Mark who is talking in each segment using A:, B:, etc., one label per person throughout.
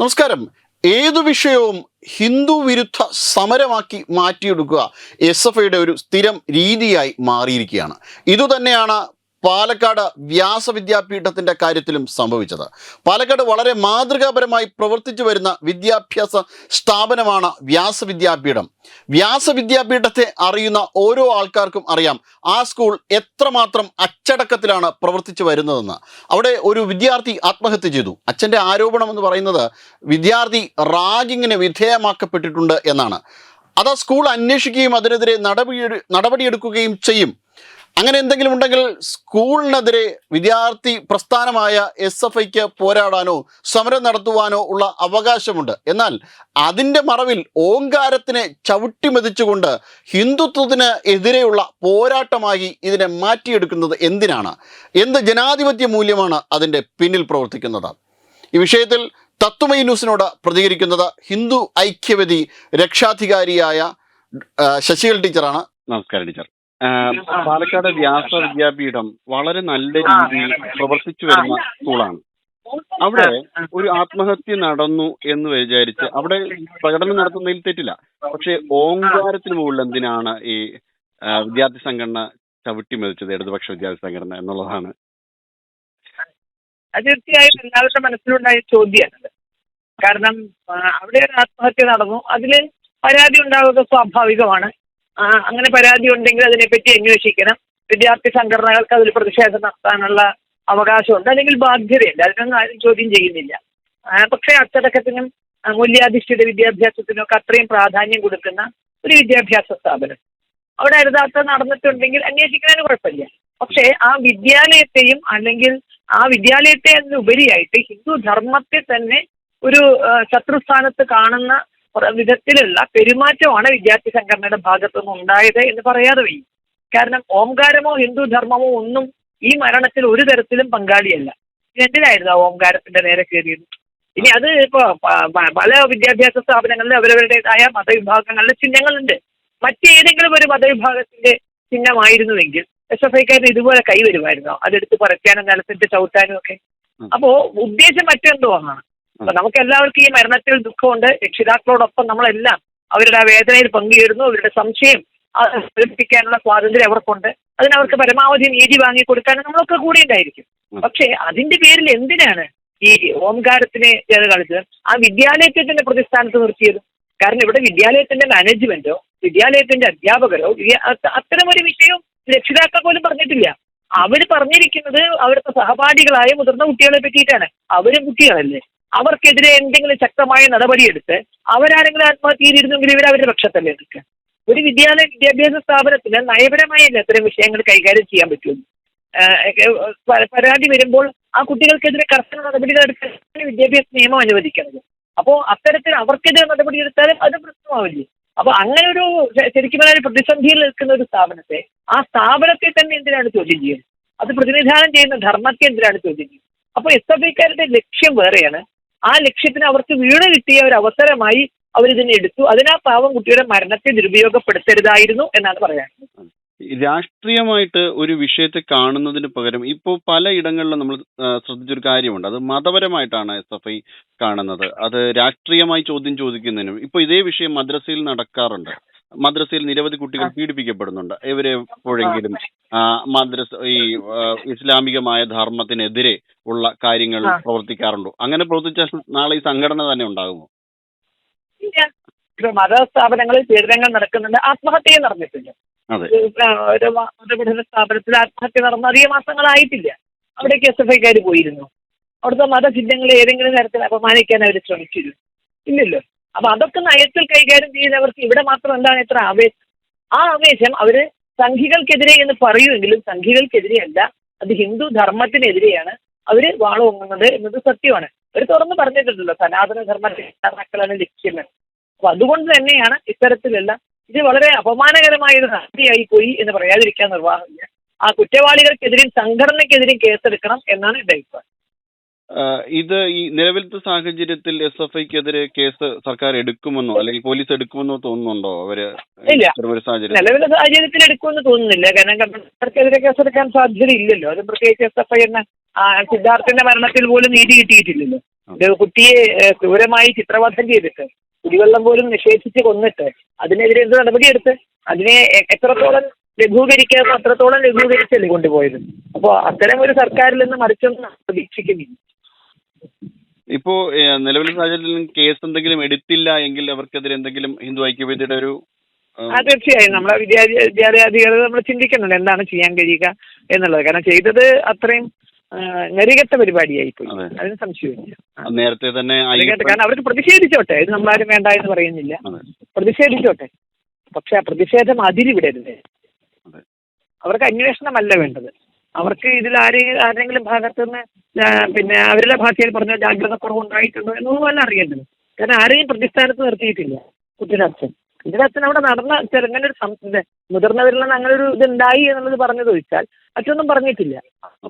A: നമസ്കാരം. ഏതു വിഷയവും ഹിന്ദു വിരുദ്ധ സമരമാക്കി മാറ്റിയെടുക്കുക SFIയുടെ ഒരു സ്ഥിരം രീതിയായി മാറിയിരിക്കുകയാണ്. ഇതുതന്നെയാണ് പാലക്കാട് വ്യാസവിദ്യാപീഠത്തിൻ്റെ കാര്യത്തിലും സംഭവിച്ചത്. പാലക്കാട് വളരെ മാതൃകാപരമായി പ്രവർത്തിച്ചു വരുന്ന വിദ്യാഭ്യാസ സ്ഥാപനമാണ് വ്യാസവിദ്യാപീഠം. വ്യാസവിദ്യാപീഠത്തെ അറിയുന്ന ഓരോ ആൾക്കാർക്കും അറിയാം ആ സ്കൂൾ എത്രമാത്രം അച്ചടക്കത്തിലാണ് പ്രവർത്തിച്ചു വരുന്നതെന്ന്. അവിടെ ഒരു വിദ്യാർത്ഥി ആത്മഹത്യ ചെയ്തു. അച്ഛൻ്റെ ആരോപണം എന്ന് പറയുന്നത് വിദ്യാർത്ഥി റാഗിങ്ങിന് വിധേയമാക്കപ്പെട്ടിട്ടുണ്ട് എന്നാണ്. അത് സ്കൂൾ അന്വേഷിക്കുകയും അതിനെതിരെ നടപടിയെടുക്കുകയും ചെയ്യും. അങ്ങനെ എന്തെങ്കിലും ഉണ്ടെങ്കിൽ സ്കൂളിനെതിരെ വിദ്യാർത്ഥി പ്രസ്ഥാനമായ SFIക്ക് പോരാടാനോ സമരം നടത്തുവാനോ ഉള്ള അവകാശമുണ്ട്. എന്നാൽ അതിൻ്റെ മറവിൽ ഓങ്കാരത്തിനെ ചവിട്ടിമെതിച്ചുകൊണ്ട് ഹിന്ദുത്വത്തിന് എതിരെയുള്ള പോരാട്ടമായി ഇതിനെ മാറ്റിയെടുക്കുന്നത് എന്തിനാണ്? എന്ത് ജനാധിപത്യ മൂല്യമാണ് അതിൻ്റെ പിന്നിൽ പ്രവർത്തിക്കുന്നത്? ഈ വിഷയത്തിൽ തത്വമയി ന്യൂസിനോട് പ്രതികരിക്കുന്നത് ഹിന്ദു ഐക്യവേദി രക്ഷാധികാരിയായ ശശികൽ ടീച്ചറാണ്.
B: നമസ്കാരം ടീച്ചർ. പാലക്കാട് വ്യാസ വിദ്യാപീഠം വളരെ നല്ല രീതിയിൽ പ്രവർത്തിച്ചു വരുന്ന സ്കൂളാണ്. അവിടെ ഒരു ആത്മഹത്യ നടന്നു എന്ന് വിചാരിച്ച് അവിടെ പ്രകടനം നടത്തുന്നതിൽ തെറ്റില്ല. പക്ഷേ ഓങ്കാരത്തിന് മുകളിൽ എന്തിനാണ് ഈ വിദ്യാർത്ഥി സംഘടന ചവിട്ടിമെതിച്ചത്, ഇടതുപക്ഷ വിദ്യാർത്ഥി സംഘടന എന്നുള്ളതാണ്.
C: തീർച്ചയായും എല്ലാവരുടെ മനസ്സിലുണ്ടായ ചോദ്യമാണത്. കാരണം അവിടെ ഒരു ആത്മഹത്യ നടന്നു, അതിൽ പരാതി ഉണ്ടാവുക സ്വാഭാവികമാണ്. അങ്ങനെ പരാതി ഉണ്ടെങ്കിൽ അതിനെപ്പറ്റി അന്വേഷിക്കണം. വിദ്യാർത്ഥി സംഘടനകൾക്ക് അതിൽ പ്രതിഷേധം നടത്താനുള്ള അവകാശമുണ്ട്, അല്ലെങ്കിൽ ബാധ്യതയുണ്ട്. അതിനൊന്നും ആരും ചോദ്യം ചെയ്യുന്നില്ല. പക്ഷേ അച്ചടക്കത്തിനും മൂല്യാധിഷ്ഠിത വിദ്യാഭ്യാസത്തിനും ഒക്കെ അത്രയും പ്രാധാന്യം കൊടുക്കുന്ന ഒരു വിദ്യാഭ്യാസ സ്ഥാപനം അവിടെ അരുതാത്ത നടന്നിട്ടുണ്ടെങ്കിൽ അന്വേഷിക്കുന്നതിന് കുഴപ്പമില്ല. പക്ഷേ ആ വിദ്യാലയത്തെയും അല്ലെങ്കിൽ ആ വിദ്യാലയത്തെ അതിനുപരിയായിട്ട് ഹിന്ദു ധർമ്മത്തെ തന്നെ ഒരു ശത്രുസ്ഥാനത്ത് കാണുന്ന വിധത്തിലുള്ള പെരുമാറ്റമാണ് വിദ്യാർത്ഥി സംഘടനയുടെ ഭാഗത്തുനിന്ന് ഉണ്ടായത് എന്ന് പറയാതെ വയ്യ. കാരണം ഓംകാരമോ ഹിന്ദു ധർമ്മമോ ഒന്നും ഈ മരണത്തിൽ ഒരു തരത്തിലും പങ്കാളിയല്ല. എന്തിനായിരുന്നു ആ ഓംകാരത്തിന്റെ നേരെ കയറിയത്? ഇനി അത് ഇപ്പോൾ പല വിദ്യാഭ്യാസ സ്ഥാപനങ്ങളിൽ അവരവരുടേതായ മതവിഭാഗങ്ങളുടെ ചിഹ്നങ്ങളുണ്ട്. മറ്റേതെങ്കിലും ഒരു മതവിഭാഗത്തിന്റെ ചിഹ്നമായിരുന്നുവെങ്കിൽ SFIക്കാരന് ഇതുപോലെ കൈവരുമായിരുന്നോ? അതെടുത്ത് പറിക്കാനും നിലത്തിട്ട് ചവിട്ടാനും ഒക്കെ. അപ്പോ ഉദ്ദേശം മറ്റെന്തോ ആണ്. അപ്പൊ നമുക്ക് എല്ലാവർക്കും ഈ മരണത്തിൽ ദുഃഖമുണ്ട്. രക്ഷിതാക്കളോടൊപ്പം നമ്മളെല്ലാം അവരുടെ ആ വേദനയിൽ പങ്കുചേരുന്നു. അവരുടെ സംശയം പ്രകടിപ്പിക്കാനുള്ള സ്വാതന്ത്ര്യം അവർക്കുണ്ട്. അതിനവർക്ക് പരമാവധി നീതി വാങ്ങിക്കൊടുക്കാനും നമ്മളൊക്കെ കൂടി ഉണ്ടായിരിക്കും. പക്ഷേ അതിന്റെ പേരിൽ എന്തിനാണ് ഈ ഓംകാരത്തിനെ കളിച്ചത്? ആ വിദ്യാലയത്തെ തന്നെ പ്രതിസ്ഥാനത്ത് നിർത്തിയത്. കാരണം ഇവിടെ വിദ്യാലയത്തിന്റെ മാനേജ്മെന്റോ വിദ്യാലയത്തിന്റെ അധ്യാപകരോ അത്തരമൊരു വിഷയം രക്ഷിതാക്കൾ പോലും പറഞ്ഞിട്ടില്ല. അവർ പറഞ്ഞിരിക്കുന്നത് അവിടുത്തെ സഹപാഠികളായ മുതിർന്ന കുട്ടികളെ പറ്റിയിട്ടാണ്. അവരും കുട്ടികളല്ലേ, അവർക്കെതിരെ എന്തെങ്കിലും ശക്തമായ നടപടിയെടുത്ത് അവരാരെങ്കിലും ആത്മഹത്യ ചെയ്തിരുന്നെങ്കിൽ അവരുടെ പക്ഷത്തല്ലേ നിൽക്കുക. ഒരു വിദ്യാഭ്യാസ സ്ഥാപനത്തിന് നയപരമായല്ല അത്തരം വിഷയങ്ങൾ കൈകാര്യം ചെയ്യാൻ പറ്റുള്ളൂ. പരാതി വരുമ്പോൾ ആ കുട്ടികൾക്കെതിരെ കർശന നടപടികൾ എടുക്കാൻ വിദ്യാഭ്യാസ നിയമം അനുവദിക്കുന്നത്. അപ്പോൾ അത്തരത്തിൽ അവർക്കെതിരെ നടപടിയെടുത്താലും അത് പ്രശ്നമാവില്ലേ? അപ്പൊ അങ്ങനെ ഒരു ശരിക്കും പറഞ്ഞാൽ പ്രതിസന്ധിയിൽ നിൽക്കുന്ന ഒരു സ്ഥാപനത്തെ, ആ സ്ഥാപനത്തെ തന്നെ എന്തിനാണ് ചോദ്യം ചെയ്യുന്നത്? അത് പ്രതിനിധാനം ചെയ്യുന്ന ധർമ്മത്തെ എന്തിനാണ് ചോദ്യം ചെയ്യുന്നത്? അപ്പോൾ SFIക്കാരുടെ ലക്ഷ്യം വേറെയാണ്. ആ ലക്ഷ്യത്തിന് അവർക്ക് വീണ് കിട്ടിയ ഒരു അവസരമായി അവരിതിനെ എടുത്തു. അതിനാ പാവം കുട്ടിയുടെ മരണത്തെ ദുരുപയോഗപ്പെടുത്തരുതായിരുന്നു എന്നാണ് പറയാനുള്ളത്.
B: രാഷ്ട്രീയമായിട്ട് ഒരു വിഷയത്തെ കാണുന്നതിന് പകരം ഇപ്പോൾ പലയിടങ്ങളിലും നമ്മൾ ശ്രദ്ധിച്ചൊരു കാര്യമുണ്ട്. അത് മതപരമായിട്ടാണ് SFI കാണുന്നത്. അത് രാഷ്ട്രീയമായി ചോദ്യം ചോദിക്കുന്നതിനും ഇപ്പോൾ ഇതേ വിഷയം മദ്രസയിൽ നടക്കാറുണ്ട്. മദ്രസയിൽ നിരവധി കുട്ടികൾ പീഡിപ്പിക്കപ്പെടുന്നുണ്ട്. ഇവരെ എപ്പോഴെങ്കിലും മദ്രസ ഈ ഇസ്ലാമികമായ ധർമ്മത്തിനെതിരെ ഉള്ള കാര്യങ്ങൾ പ്രവർത്തിക്കാറുണ്ടോ? അങ്ങനെ പ്രവർത്തിച്ചാൽ നാളെ ഈ സംഘടന തന്നെ ഉണ്ടാകുമോ?
C: മതസ്ഥാപനങ്ങളിൽ പീഡനങ്ങൾ നടക്കുന്നുണ്ട്. ആത്മഹത്യ നടന്നിട്ടുണ്ട്. ഒരു മതപഠന സ്ഥാപനത്തിൽ ആത്മഹത്യ നടന്ന അധിക മാസങ്ങളായിട്ടില്ല. അവിടേക്ക് SFIക്കാർ പോയിരുന്നു. അവിടുത്തെ മതചിഹ്നങ്ങളെ ഏതെങ്കിലും തരത്തിൽ അപമാനിക്കാൻ അവർ ശ്രമിച്ചിരുന്നു? ഇല്ലല്ലോ. അപ്പൊ അതൊക്കെ നയത്തിൽ കൈകാര്യം ചെയ്യുന്നവർക്ക് ഇവിടെ മാത്രം എന്താണ് ഇത്ര ആവേശം? ആ ആവേശം അവര് സംഘികൾക്കെതിരെ എന്ന് പറയുമെങ്കിലും സംഘികൾക്കെതിരെയല്ല, അത് ഹിന്ദു ധർമ്മത്തിനെതിരെയാണ് അവര് വാളോങ്ങുന്നത് എന്നത് സത്യമാണ്. അവർ തുറന്ന് പറഞ്ഞിട്ടുണ്ടല്ലോ, സനാതന ധർമ്മത്തിലാണ് ലക്ഷ്യം. അപ്പൊ അതുകൊണ്ട് തന്നെയാണ് ഇത്തരത്തിലുള്ള ഇത് വളരെ അപമാനകരമായ ഒരു നടപടിയായി പോയി എന്ന് പറയാതിരിക്കാൻ നിർവാഹമില്ല. ആ കുറ്റവാളികൾക്കെതിരെയും സംഘടനയ്ക്കെതിരെയും കേസെടുക്കണം എന്നാണ് എന്റെ അഭിപ്രായം.
B: ഇത് ഈ നിലവിലത്തെ സാഹചര്യത്തിൽ SFIക്കെതിരെ കേസ് സർക്കാർ എടുക്കുമെന്നോ അല്ലെങ്കിൽ പോലീസ് എടുക്കുമെന്നോ തോന്നുന്നുണ്ടോ? അവര്
C: നിലവിലെ സാഹചര്യത്തിൽ എടുക്കുമെന്ന് തോന്നുന്നില്ല. കാരണം ഗവർണർക്കെതിരെ കേസെടുക്കാൻ സാധ്യതയില്ലല്ലോ. അത് പ്രത്യേകിച്ച് SFI എന്ന സിദ്ധാർത്ഥന്റെ മരണത്തിൽ പോലും നീതി കിട്ടിയിട്ടില്ലല്ലോ. ഒരു കുട്ടിയെ ക്രൂരമായി ചിത്രവധം ചെയ്തിട്ട് കുടിവെള്ളം പോലും നിഷേധിച്ച് കൊന്നിട്ട് അതിനെതിരെ എന്ത് നടപടിയെടുത്ത് അതിനെ എത്രത്തോളം ലഘൂകരിക്കാമോ അത്രത്തോളം ലഘൂകരിച്ചല്ലേ കൊണ്ടുപോയത്. അപ്പോൾ അത്തരം ഒരു സർക്കാരിൽ നിന്ന് മറിച്ചൊന്നും പ്രതീക്ഷിക്കുന്നില്ല.
B: ഇപ്പോ നിലവിലെ സാഹചര്യത്തിൽ കേസ് എന്തെങ്കിലും എടുത്തില്ല എങ്കിൽ അവർക്കെതിരെ എന്തെങ്കിലും ഹിന്ദു ഐക്യവേദിയുടെ ഒരു
C: തീർച്ചയായും നമ്മളെ വിദ്യാലയാധികാരികൾ നമ്മൾ ചിന്തിക്കുന്നുണ്ട് എന്താണ് ചെയ്യാൻ കഴിയുക എന്നുള്ളത്. കാരണം ചെയ്തത് അത്രയും നെറികെട്ട പരിപാടിയായി പോയി, അതിന് സംശയമില്ല.
B: നേരത്തെ തന്നെ
C: കാരണം അവർക്ക് പ്രതിഷേധിച്ചോട്ടെ, ഇത് നമ്മളാരും വേണ്ട എന്ന് പറയുന്നില്ല, പ്രതിഷേധിച്ചോട്ടെ. പക്ഷെ ആ പ്രതിഷേധം അതിരിവിടരുത്. അവർക്ക് അന്വേഷണമല്ല വേണ്ടത്, അവർക്ക് ഇതിൽ ആരെങ്കിലും ഭാഗത്തുനിന്ന് പിന്നെ അവരുടെ ഭാഷയിൽ പറഞ്ഞ ജാഗ്രത കുറവുണ്ടായിട്ടുണ്ടോ എന്നൊന്നുമല്ല അറിയേണ്ടത്. കാരണം ആരെയും പ്രതിസ്ഥാനത്ത് നിർത്തിയിട്ടില്ല. കുട്ടിയുടെ അച്ഛൻ അവിടെ നടന്ന ചെറുങ്ങനെ ഒരു മുതിർന്നവരിൽ നിന്ന് അങ്ങനെ ഒരു ഇതുണ്ടായി എന്നുള്ളത് പറഞ്ഞത് ചോദിച്ചാൽ അച്ഛനൊന്നും പറഞ്ഞിട്ടില്ല.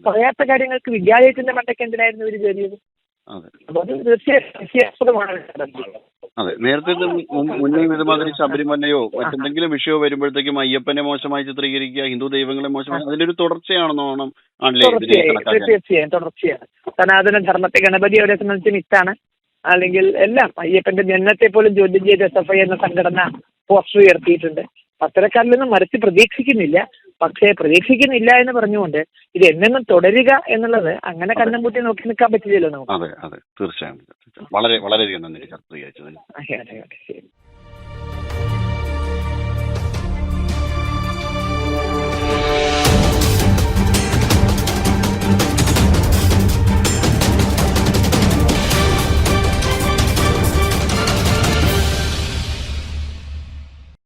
C: പറയാത്ത കാര്യങ്ങൾക്ക് വിദ്യാലയത്തിന്റെ മണ്ടയ്ക്ക് എന്തിനായിരുന്നു ഇവർ കയറിയത്? അപ്പൊ അത് തീർച്ചയായും.
B: അതെ, നേരത്തെ മുന്നേയും ഇതുമാതിരി ശബരിമലയോ മറ്റെന്തെങ്കിലും വിഷയമോ വരുമ്പോഴത്തേക്കും അയ്യപ്പനെ മോശമായി ചിത്രീകരിക്കുക, ഹിന്ദു ദൈവങ്ങളെ മോശമായി, അതിന്റെ ഒരു തുടർച്ചയാണെന്നോണം ആണല്ലേ?
C: തീർച്ചയായും തുടർച്ചയാണ്. സനാതന ധർമ്മത്തെ ഗണപതി അവരെ സംബന്ധിച്ച് മിത്താണ്. അല്ലെങ്കിൽ എല്ലാം അയ്യപ്പന്റെ ജന്മത്തെ പോലും ചോദ്യം ചെയ്ത് SFI എന്ന സംഘടന പോസ്റ്റർ ഉയർത്തിയിട്ടുണ്ട്. അത്തരക്കാരിൽ നിന്നും മറിച്ച് പ്രതീക്ഷിക്കുന്നില്ല. പക്ഷേ പ്രതീക്ഷിക്കുന്നില്ല എന്ന് പറഞ്ഞുകൊണ്ട് ഇത് എന്നെന്നും തുടരുക എന്നുള്ളത് അങ്ങനെ കണ്ണും പൂട്ടി നോക്കി നിൽക്കാൻ പറ്റില്ലല്ലോ നമുക്ക്.
B: അതെ അതെ, തീർച്ചയായും. വളരെ വളരെയധികം നന്ദി ചർച്ച ചെയ്യാൻ.
C: അതെ അതെ, ശരി.